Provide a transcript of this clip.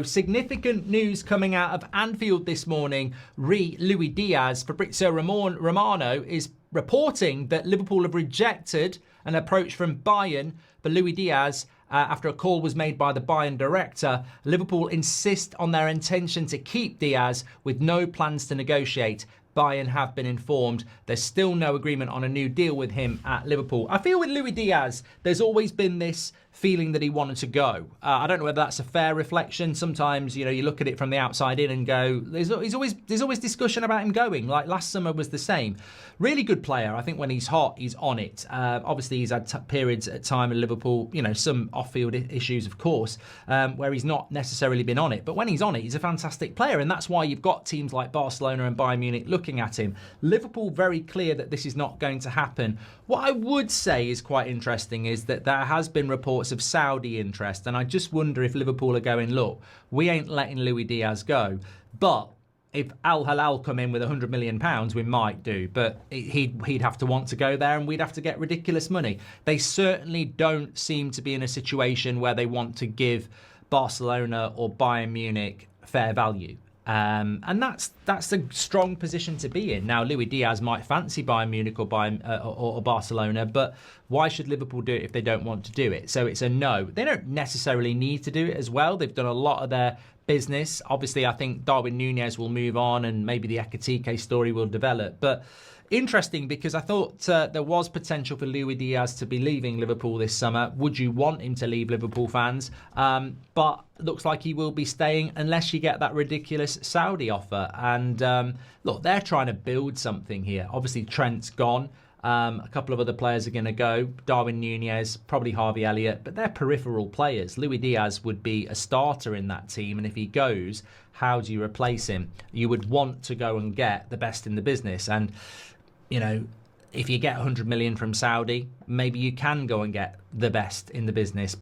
Significant news coming out of Anfield this morning. Luis Diaz, Fabrizio Romano is reporting that Liverpool have rejected an approach from Bayern for Luis Diaz after a call was made by the Bayern director. Liverpool insist on their intention to keep Diaz with no plans to negotiate. Bayern have been informed there's still no agreement on a new deal with him at Liverpool. I feel with Luis Diaz, there's always been this feeling that he wanted to go. I don't know whether that's a fair reflection. Sometimes, you look at it from the outside in and go, there's always discussion about him going. Like last summer was the same. Really good player. I think when he's hot, he's on it. Obviously, he's had periods at time in Liverpool, some off-field issues, of course, where he's not necessarily been on it. But when he's on it, he's a fantastic player. And that's why you've got teams like Barcelona and Bayern Munich looking at him. Liverpool very clear that this is not going to happen. What I would say is quite interesting is that there has been reports of Saudi interest, and I just wonder if Liverpool are going, look, we ain't letting Luis Diaz go, but if Al Hilal come in with £100 million, we might do, but he'd have to want to go there and we'd have to get ridiculous money. They certainly don't seem to be in a situation where they want to give Barcelona or Bayern Munich fair value. And that's a strong position to be in. Now, Luis Diaz might fancy Bayern Munich or Barcelona, but why should Liverpool do it if they don't want to do it? So it's a no. They don't necessarily need to do it as well. They've done a lot of their business. Obviously, I think Darwin Núñez will move on and maybe the Ekitike story will develop. But interesting, because I thought there was potential for Luis Diaz to be leaving Liverpool this summer. Would you want him to leave, Liverpool fans? But looks like he will be staying unless you get that ridiculous Saudi offer. And look, they're trying to build something here. Obviously, Trent's gone. A couple of other players are going to go. Darwin Núñez, probably Harvey Elliott, but they're peripheral players. Luis Diaz would be a starter in that team, and if he goes, how do you replace him? You would want to go and get the best in the business, and if you get 100 million from Saudi, maybe you can go and get the best in the business.